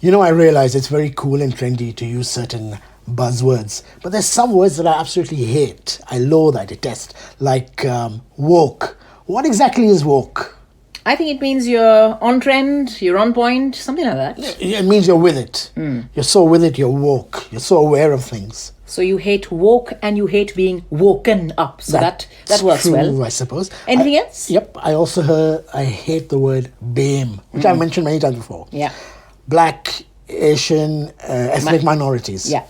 I realize it's very cool and trendy to use certain buzzwords, but there's some words that I absolutely hate. I loathe, I detest, like woke. What exactly is woke? I think it means you're on trend, you're on point, something like that. It means you're with it. You're so with it, you're woke. You're so aware of things. So you hate woke and you hate being woken up. So that works true, well. I suppose. Anything else? Yep. I also I hate the word BAME, which I've mentioned many times before. Yeah. Black, Asian, ethnic minorities. Yeah.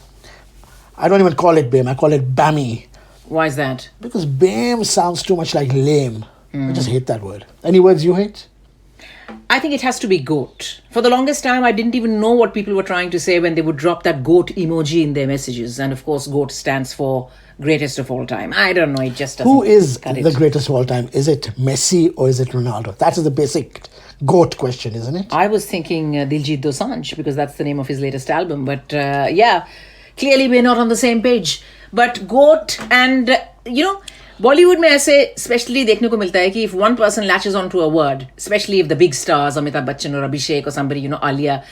I don't even call it BAME. I call it BAMI. Why is that? Because BAME sounds too much like lame. I just hate that word. Any words you hate? I think it has to be goat. For the longest time, I didn't even know what people were trying to say when they would drop that goat emoji in their messages. And of course, goat stands for greatest of all time. I don't know, it just doesn't Who is cut it. the greatest of all time? Is it Messi or is it Ronaldo? That is the basic goat question, isn't it? I was thinking Diljit Dosanjh because that's the name of his latest album. But clearly we're not on the same page. But goat and, Bollywood में ऐसे especially देखने को मिलता है कि if one person latches onto a word, especially if the big stars, Amitabh Bachchan or Abhishek or somebody, Alia,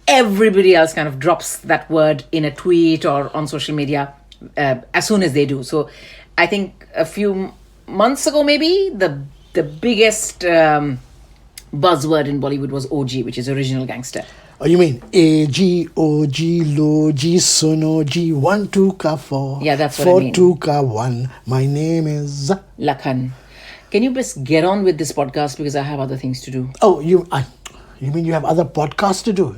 everybody else kind of drops that word in a tweet or on social media as soon as they do. So I think a few months ago maybe, the biggest buzzword in Bollywood was OG, which is original gangster. Oh, you mean A-G-O-G, Lo, G, Suno, G, 1, 2, ka 4. Yeah, that's what 4, I mean. 2, ka 1. My name is... Lakhan. Can you just get on with this podcast because I have other things to do? Oh, you mean you have other podcasts to do?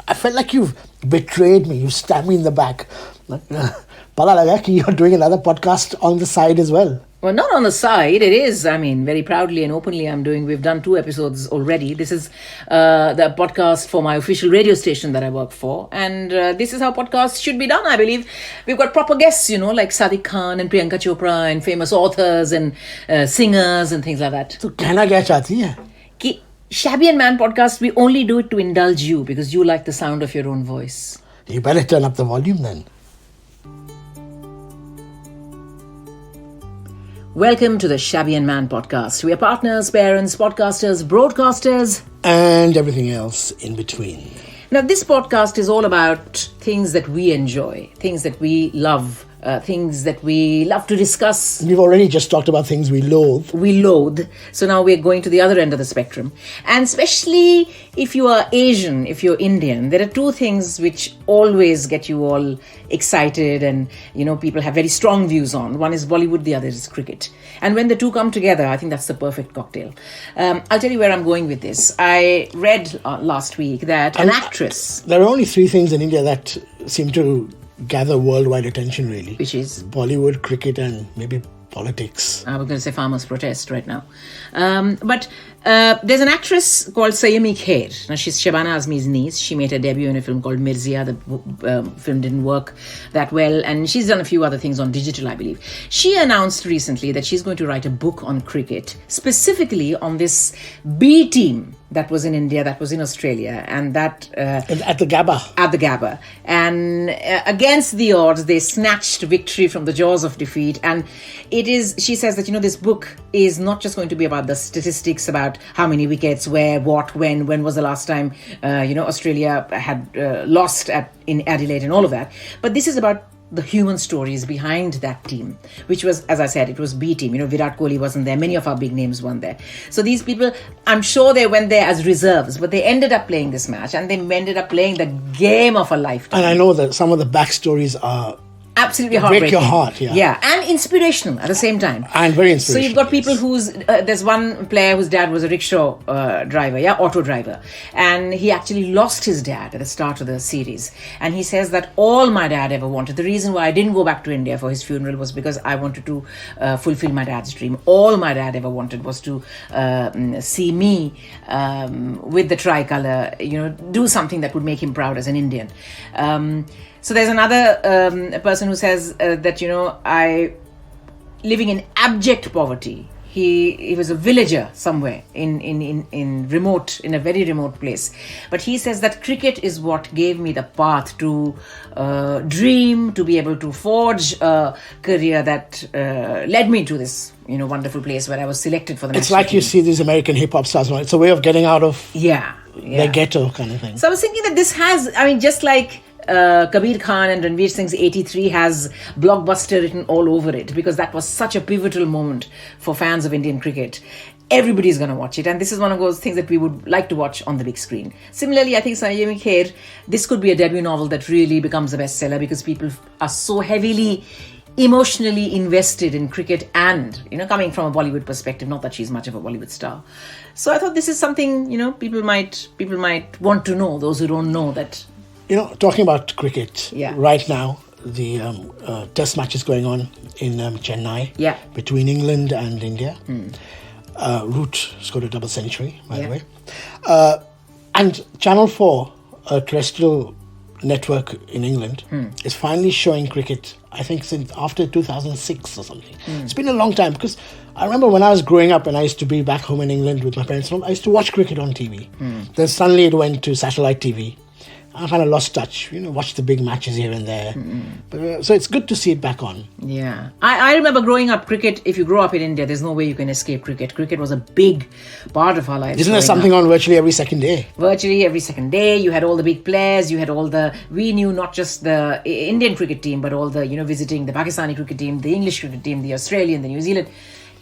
I felt like you've betrayed me. You stabbed me in the back. Pala laga ki you're doing another podcast on the side as well. Well, not on the side. It is, very proudly and openly we've done 2 episodes already. This is the podcast for my official radio station that I work for. And this is how podcasts should be done, I believe. We've got proper guests, like Sadiq Khan and Priyanka Chopra and famous authors and singers and things like that. So, कहना क्या चाहती है? Ki Shabby And Man podcast, we only do it to indulge you because you like the sound of your own voice. You better turn up the volume then. Welcome to the Shabby And Man podcast. We are partners, parents, podcasters, broadcasters, and everything else in between. Now, this podcast is all about things that we enjoy, things that we love, things that we love to discuss. We've already just talked about things we loathe. We loathe. So now we're going to the other end of the spectrum. And especially if you are Asian, if you're Indian, there are 2 things which always get you all excited and, people have very strong views on. One is Bollywood, the other is cricket. And when the 2 come together, I think that's the perfect cocktail. I'll tell you where I'm going with this. I read last week that an actress... There are only 3 things in India that seem to gather worldwide attention, really. Which is? Bollywood, cricket, and maybe politics. I was going to say farmers' protest right now. But there's an actress called Sayami Kher. Now, she's Shabana Azmi's niece. She made her debut in a film called Mirzia. The film didn't work that well. And she's done a few other things on digital, I believe. She announced recently that she's going to write a book on cricket, specifically on this B team that was in India, that was in Australia, and that... at the Gabba. At the Gabba. And against the odds, they snatched victory from the jaws of defeat. And it is, she says that, this book is not just going to be about the statistics, about how many wickets, where, what, when was the last time, Australia had lost in Adelaide and all of that. But this is about the human stories behind that team, which was, as I said, it was B team. Virat Kohli wasn't there. Many of our big names weren't there. So these people, I'm sure they went there as reserves, but they ended up playing this match and they ended up playing the game of a lifetime. And I know that some of the backstories are absolutely heartbreaking. Break your heart, yeah. Yeah, and inspirational at the same time. And very inspirational. So you've got people whose, there's one player whose dad was a rickshaw driver, auto driver. And he actually lost his dad at the start of the series. And he says that all my dad ever wanted, the reason why I didn't go back to India for his funeral was because I wanted to fulfill my dad's dream. All my dad ever wanted was to see me with the tricolour, do something that would make him proud as an Indian. So there's another person who says that, I living in abject poverty. He was a villager somewhere in a very remote place. But he says that cricket is what gave me the path to dream, to be able to forge a career that led me to this, wonderful place where I was selected for the national It's like team. you see these American hip-hop stars. It's a way of getting out of their ghetto kind of thing. So I was thinking that this has, I mean, just like Kabir Khan and Ranveer Singh's 83 has blockbuster written all over it, because that was such a pivotal moment for fans of Indian cricket. Everybody's going to watch it, and this is one of those things that we would like to watch on the big screen. Similarly, I think Sanjay Kher, this could be a debut novel that really becomes a bestseller, because people are so heavily emotionally invested in cricket, and coming from a Bollywood perspective, not that she's much of a Bollywood star. So I thought this is something people might want to know, those who don't know that. Talking about cricket, Yeah. right now the test match is going on in Chennai, Yeah. between England and India. Root scored a double century, by the way. And Channel 4, a terrestrial network in England, is finally showing cricket, I think since after 2006 or something. It's been a long time, because I remember when I was growing up and I used to be back home in England with my parents, I used to watch cricket on TV. Then suddenly it went to satellite TV. I kind of lost touch, watched the big matches here and there. But, so it's good to see it back on. Yeah. I remember growing up, cricket, if you grow up in India, there's no way you can escape cricket. Cricket was a big part of our lives. Isn't there something on virtually every second day? Virtually every second day. You had all the big players. You had we knew not just the Indian cricket team, but all the, visiting the Pakistani cricket team, the English cricket team, the Australian, the New Zealand.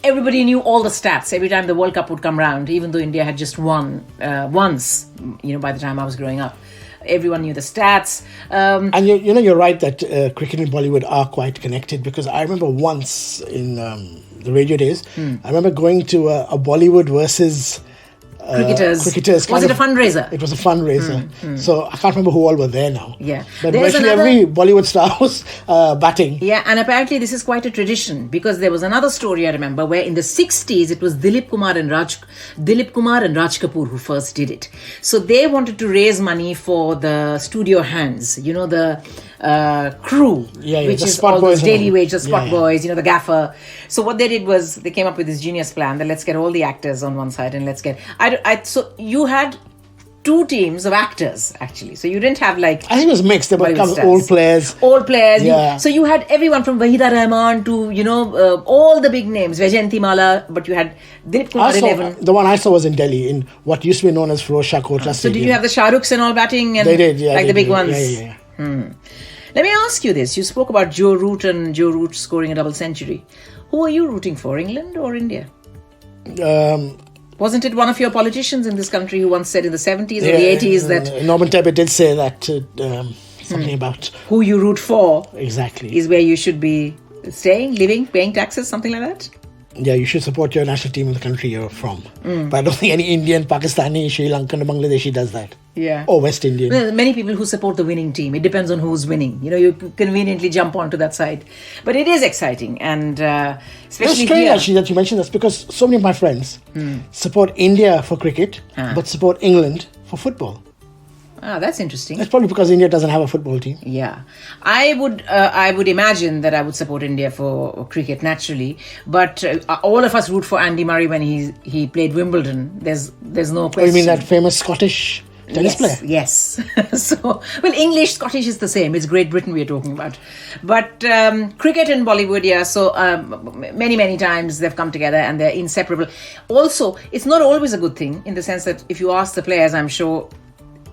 Everybody knew all the stats every time the World Cup would come round, even though India had just won once, by the time I was growing up. Everyone knew the stats. And you're right that cricket and Bollywood are quite connected, because I remember once in the radio days, I remember going to a Bollywood versus cricketers. Was it a fundraiser? It was a fundraiser. So I can't remember who all were there now. Yeah. But virtually every Bollywood star was batting. Yeah, and apparently this is quite a tradition, because there was another story I remember where in the 60s it was Dilip Kumar and Raj Kapoor who first did it. So they wanted to raise money for the studio hands, the crew, which the is spot all boys those daily wage, the spot yeah. boys, the gaffer. So what they did was they came up with this genius plan that let's get all the actors on one side and let's get... So you had two teams of actors, actually. So you didn't have I think it was mixed. There were old players. Old players. Yeah. So you had everyone from Wahida Rahman to, all the big names, Vaijayanti Mala, but you had Dilip Kumar 11. The one I saw was in Delhi, in what used to be known as Firoz Shah Kotla Stadium. So did you have the Shah Rukhs and all batting? And they did, yeah. the big ones? Yeah. Let me ask you this. You spoke about Joe Root scoring a double century. Who are you rooting for, England or India? Wasn't it one of your politicians in this country who once said in the 70s or the 80s that... Norman Tebbit did say that, something about... Who you root for exactly is where you should be staying, living, paying taxes, something like that? Yeah, you should support your national team in the country you're from. But I don't think any Indian, Pakistani, Sri Lankan or Bangladeshi does that. Yeah. Or West Indian. Well, many people who support the winning team. It depends on who's winning. You conveniently jump onto that side. But it is exciting. And especially It's strange actually that you mentioned this, because so many of my friends support India for cricket, but support England for football. Ah, that's interesting. It's probably because India doesn't have a football team. Yeah. I would imagine that I would support India for cricket naturally, but all of us root for Andy Murray when he played Wimbledon. There's no question. Oh, you mean that famous Scottish tennis player? Yes. English, Scottish is the same. It's Great Britain we're talking about. But cricket and Bollywood, yeah, so many, many times they've come together and they're inseparable. Also, it's not always a good thing, in the sense that if you ask the players, I'm sure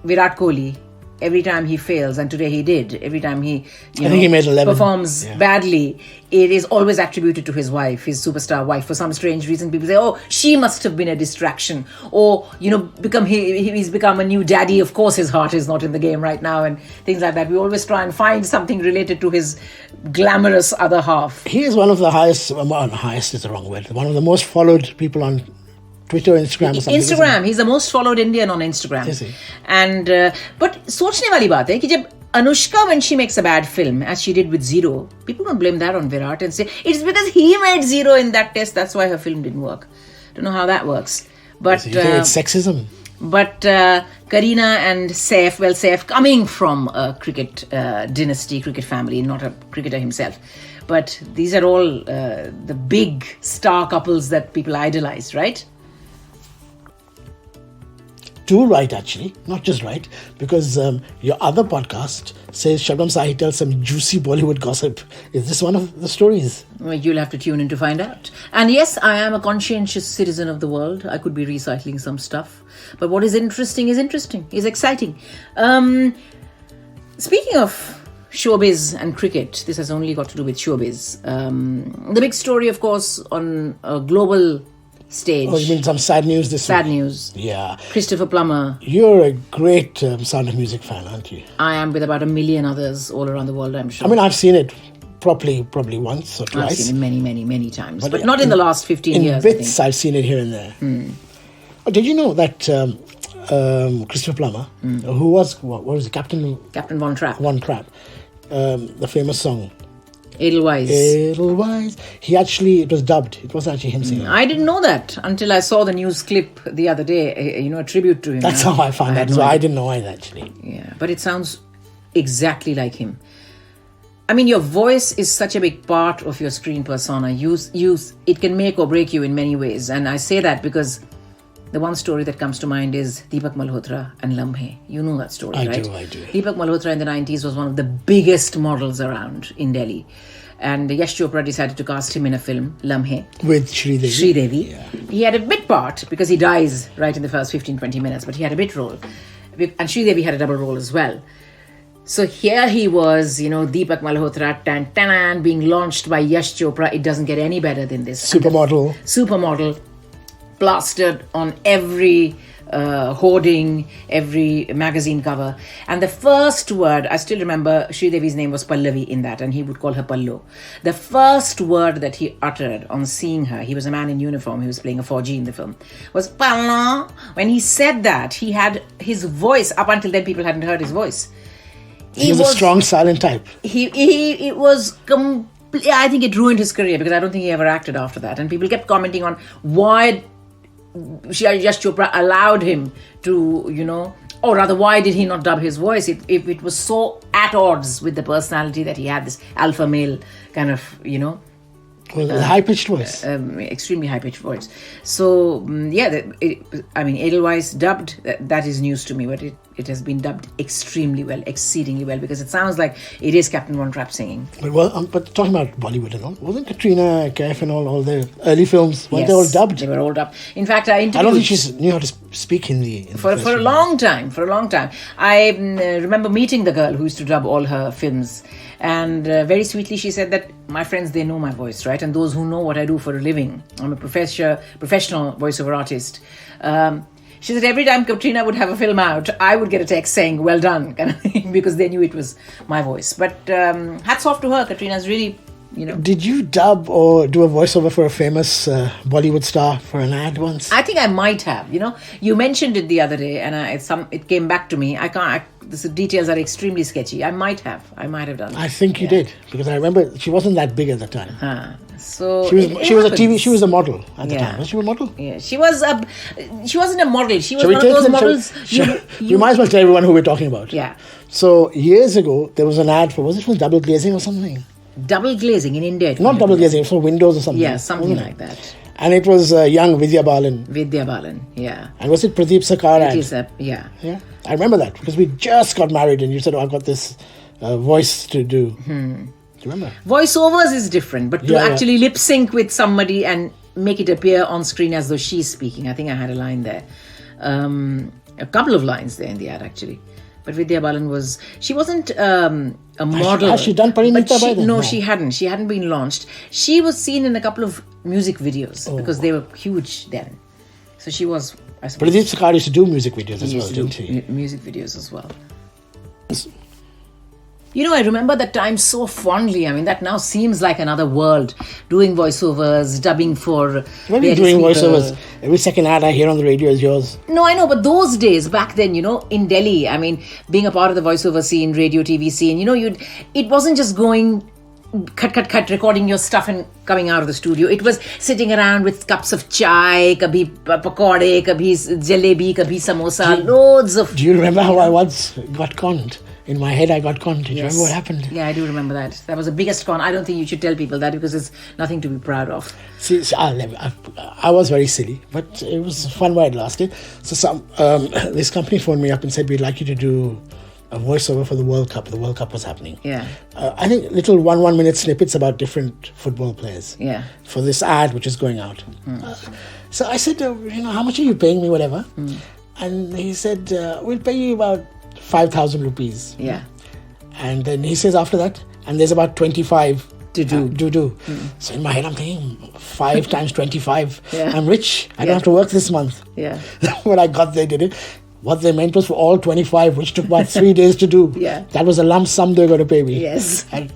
Virat Kohli, every time he fails, and today he did, every time he he made 11. performs badly, it is always attributed to his wife, his superstar wife. For some strange reason, people say, oh, she must have been a distraction, or he's become a new daddy, of course his heart is not in the game right now, and things like that. We always try and find something related to his glamorous other half. He is one of the highest is the wrong word, one of the most followed people on Twitter, Instagram or something. Instagram, he's the most followed Indian on Instagram. Is he? And but सोचने वाली बात है कि जब Anushka, when she makes a bad film, as she did with Zero, people don't blame that on Virat and say it's because he made Zero in that test, that's why her film didn't work. Don't know how that works. But you think it's sexism. But Kareena and Saif coming from a cricket dynasty, cricket family, not a cricketer himself. But these are all the big star couples that people idolize, right? do write, actually, not just write, because your other podcast says Shabnam Sahi tells some juicy Bollywood gossip. Is this one of the stories? Well, you'll have to tune in to find out. And yes, I am a conscientious citizen of the world. I could be recycling some stuff. But what is interesting, is exciting. Speaking of showbiz and cricket, this has only got to do with showbiz. The big story, of course, on a global stage. Oh, you mean some sad news this week? Sad news. Yeah. Christopher Plummer. You're a great Sound of Music fan, aren't you? I am, with about 1 million others all around the world, I'm sure. I mean, I've seen it properly probably once or twice. I've seen it many, many, many times. But not in the last 15 years, In bits, I've seen it here and there. Oh, did you know that Christopher Plummer, who was, what was it, Captain Von Trapp. Von Trapp, the famous song, Edelweiss. Edelweiss, it was dubbed. It wasn't actually him singing. I didn't know that until I saw the news clip the other day, a tribute to him. That's how I found that. So I didn't know either, actually. Yeah, but it sounds exactly like him. I mean, your voice is such a big part of your screen persona. It can make or break you in many ways. And I say that because the one story that comes to mind is Deepak Malhotra and Lamhe. You know that story, right? I do. Deepak Malhotra in the 90s was one of the biggest models around in Delhi. And Yash Chopra decided to cast him in a film, Lamhe. With Sridevi. Yeah. He had a bit part because he dies right in the first 15-20 minutes, but he had a bit role. And Sridevi had a double role as well. So here he was, Deepak Malhotra, tan, being launched by Yash Chopra. It doesn't get any better than this. Supermodel. Plastered on every hoarding, every magazine cover. And the first word, I still remember Sridevi's name was Pallavi in that, and he would call her Pallo. The first word that he uttered on seeing her, he was a man in uniform, he was playing a 4G in the film, was Pallo. When he said that, he had his voice, up until then people hadn't heard his voice. He was a strong, silent type. It was I think it ruined his career because I don't think he ever acted after that. And people kept commenting on why Yash Chopra allowed him to, or rather, why did he not dub his voice? It was so at odds with the personality that he had, this alpha male kind of, Well, high-pitched voice. Extremely high-pitched voice. So, Edelweiss dubbed, that is news to me, but it has been dubbed extremely well, exceedingly well, because it sounds like it is Captain Von Trapp singing. But talking about Bollywood and all, wasn't Katrina Kaif and all the early films, weren't they all dubbed? They were all dubbed. In fact, I don't think she knew how to speak Hindi. For a long time. I remember meeting the girl who used to dub all her films. And very sweetly she said that, my friends, they know my voice, right? And those who know what I do for a living, I'm a professional voiceover artist. She said every time Katrina would have a film out, I would get a text saying, well done, kind of thing, because they knew it was my voice. But hats off to her. Katrina's really, Did you dub or do a voiceover for a famous Bollywood star for an ad once? I think I might have. You mentioned it the other day, and it came back to me. The details are extremely sketchy. I might have done it. I think you did, because I remember she wasn't that big at the time. So she was a model at the time. Was she a model? Yeah, she wasn't a model. She was one of those models. You might as well tell everyone who we're talking about. Yeah. So years ago, there was an ad was it for double glazing or something? Double glazing in India. Not double glazing, it was for windows or something. Yeah, something like that. And it was young Vidya Balan. Yeah. And was it Pradeep Sakar ad? Yeah. Yeah. I remember that because we just got married and you said, I've got this voice to do. Do you remember? Voiceovers is different, but to actually lip sync with somebody and make it appear on screen as though she's speaking. I think I had a line there. A couple of lines there in the ad, actually. But Vidya Balan she wasn't a model. Has she done Parinita by then? No, she hadn't. She hadn't been launched. She was seen in a couple of music videos because they were huge then. So she was, I suppose. Pradeep Sakar used to do music videos as well, didn't he? Music videos as well. I remember that time so fondly. I mean, that now seems like another world. Doing voiceovers, dubbing for... When are you doing voiceovers? Every second ad I hear on the radio is yours. No, I know, but those days, back then, in Delhi, I mean, being a part of the voiceover scene, radio, TV scene, it wasn't just going... cut, recording your stuff and coming out of the studio. It was sitting around with cups of chai, kabhi pakode, kabhi jalebi, kabhi samosa, loads of... Do you remember how I once got conned in my head I got conned. Do you remember what happened? Yeah, I do remember that. That was the biggest con. I don't think you should tell people that because it's nothing to be proud of. See, I was very silly, but it was fun while it lasted. So this company phoned me up and said, we'd like you to do a voiceover for the World Cup. The World Cup was happening. Yeah. I think little 1 minute snippets about different football players. Yeah. For this ad which is going out. So I said, how much are you paying me, whatever? And he said, we'll pay you about 5,000 rupees. Yeah. And then he says after that, and there's about 25 to do. So in my head I'm thinking 5 times 25. Yeah. I'm rich. I don't have to work this month. Yeah. When I got there, did it. What they meant was for all 25, which took about 3 days to do. Yeah. That was a lump sum they were going to pay me. Yes. And,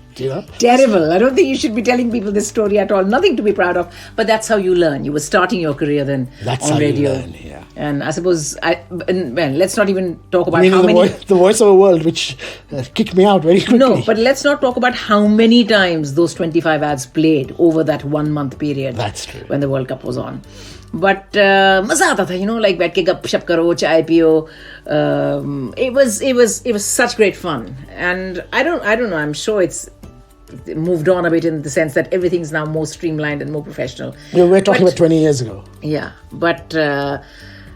Terrible. I don't think you should be telling people this story at all. Nothing to be proud of. But that's how you learn. You were starting your career then on radio. You learn, yeah. And I suppose, let's not even talk about how many... the voiceover world, which kicked me out very quickly. No, but let's not talk about how many times those 25 ads played over that 1 month period. That's true. When the World Cup was on. But मजा आता था, like बैठ के गपशप करो, चाय पियो. It was such great fun, and I don't know. I'm sure it's moved on a bit in the sense that everything's now more streamlined and more professional. Yeah, we're talking about 20 years ago. Yeah, but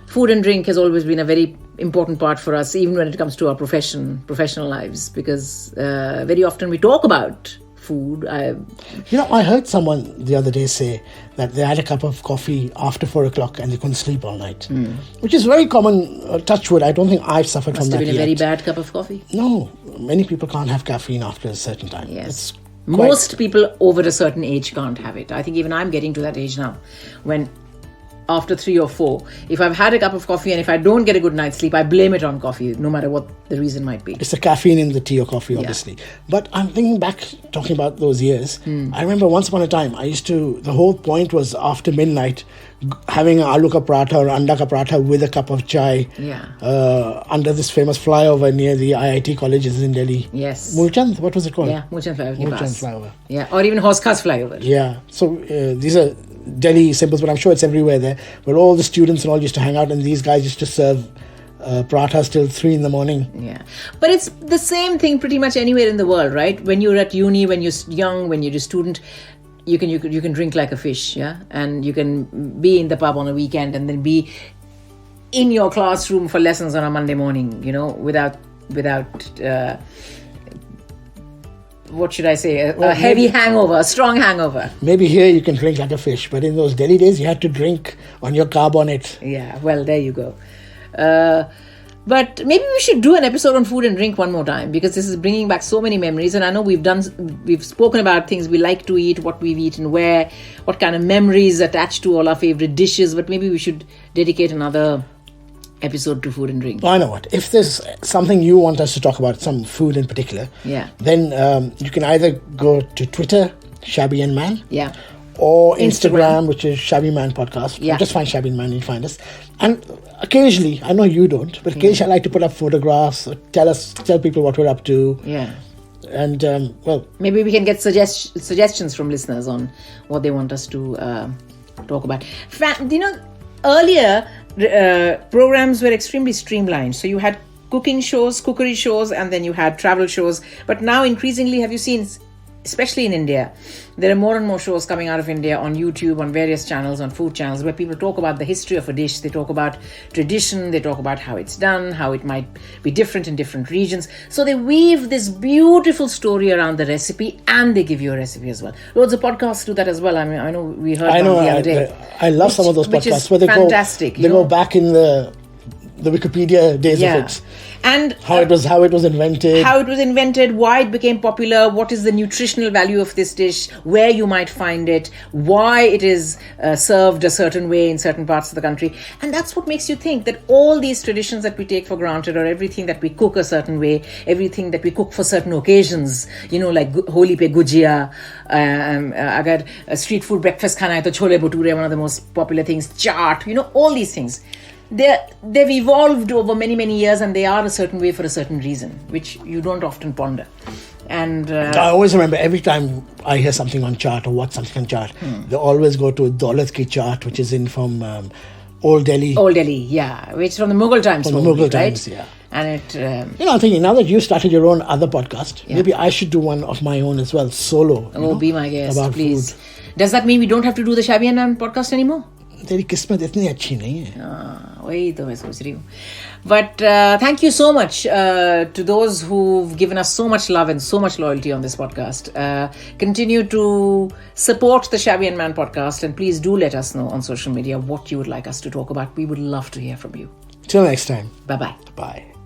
food and drink has always been a very important part for us, even when it comes to our professional lives, because very often we talk about food. I heard someone the other day say that they had a cup of coffee after 4 o'clock and they couldn't sleep all night, which is very common. Touch wood, I don't think I've suffered from that yet. Must have been a very bad cup of coffee. No, many people can't have caffeine after a certain time. Yes. Most people over a certain age can't have it. I think even I'm getting to that age now when after 3 or 4, if I've had a cup of coffee and if I don't get a good night's sleep, I blame it on coffee, no matter what the reason might be. It's the caffeine in the tea or coffee, obviously. Yeah. But I'm thinking back, talking about those years, I remember once upon a time, the whole point was after midnight, having an aloo ka paratha or anda ka paratha with a cup of chai under this famous flyover near the IIT colleges in Delhi. Yes. Mulchand, what was it called? Yeah, Mulchand flyover. Mulchand flyover. Yeah, or even Horse Cars flyover. Yeah, so these are Delhi symbols, but I'm sure it's everywhere there, where all the students and all used to hang out, and these guys used to serve parathas till 3 in the morning. Yeah, but it's the same thing pretty much anywhere in the world, right? When you're at uni, when you're young, when you're a student, you can drink like a fish, yeah, and you can be in the pub on a weekend and then be in your classroom for lessons on a Monday morning, without what should I say, a heavy hangover, a strong hangover. Maybe here you can drink like a fish, but in those Delhi days you had to drink on your carb on it. Yeah, well, there you go. But maybe we should do an episode on food and drink one more time, because this is bringing back so many memories, and I know we've spoken about things we like to eat, what we've eaten where, what kind of memories attached to all our favorite dishes, but maybe we should dedicate another episode to food and drink. I know what. If there's something you want us to talk about, some food in particular, then you can either go to Twitter, Shabby And Man, or Instagram, which is Shabby Man Podcast. Yeah. Just find Shabby and Man and you find us. And occasionally, I know you don't, but occasionally I like to put up photographs, or tell people what we're up to. Yeah. And, maybe we can get suggestions from listeners on what they want us to talk about. Earlier, programs were extremely streamlined. So you had cooking shows, cookery shows, and then you had travel shows. But now increasingly, have you seen, especially in India, there are more and more shows coming out of India on YouTube, on various channels, on food channels, where people talk about the history of a dish. They talk about tradition. They talk about how it's done, how it might be different in different regions. So they weave this beautiful story around the recipe, and they give you a recipe as well. Loads of podcasts do that as well. I mean, I know we heard one the other day. I love some of those podcasts where they fantastic, go back in the Wikipedia days of it. And how it was invented, why it became popular, what is the nutritional value of this dish, where you might find it, why it is served a certain way in certain parts of the country. And that's what makes you think that all these traditions that we take for granted, or everything that we cook a certain way, everything that we cook for certain occasions, like Holi pe gujia, agar street food breakfast khana hai to chole bhature, one of the most popular things, chaat, all these things. They've evolved over many, many years, and they are a certain way for a certain reason, which you don't often ponder. And I always remember every time I hear something on chart or watch something on chart, they always go to Daulat ki chart, which is from Old Delhi. Old Delhi, yeah, which is from the Mughal times. From the Mughal times, yeah. And it... I'm thinking now that you started your own other podcast, maybe I should do one of my own as well, solo. be my guest, about please. food. Does that mean we don't have to do the Shabby And Man podcast anymore? तेरी किस्मत इतनी अच्छी नहीं है. वही तो मैं सोच रही हूँ. But thank you so much to those who've given us so much love and so much loyalty on this podcast. Continue to support the Shabby And Man podcast, and please do let us know on social media what you would like us to talk about. We would love to hear from you. Till next time. Bye-bye. Bye.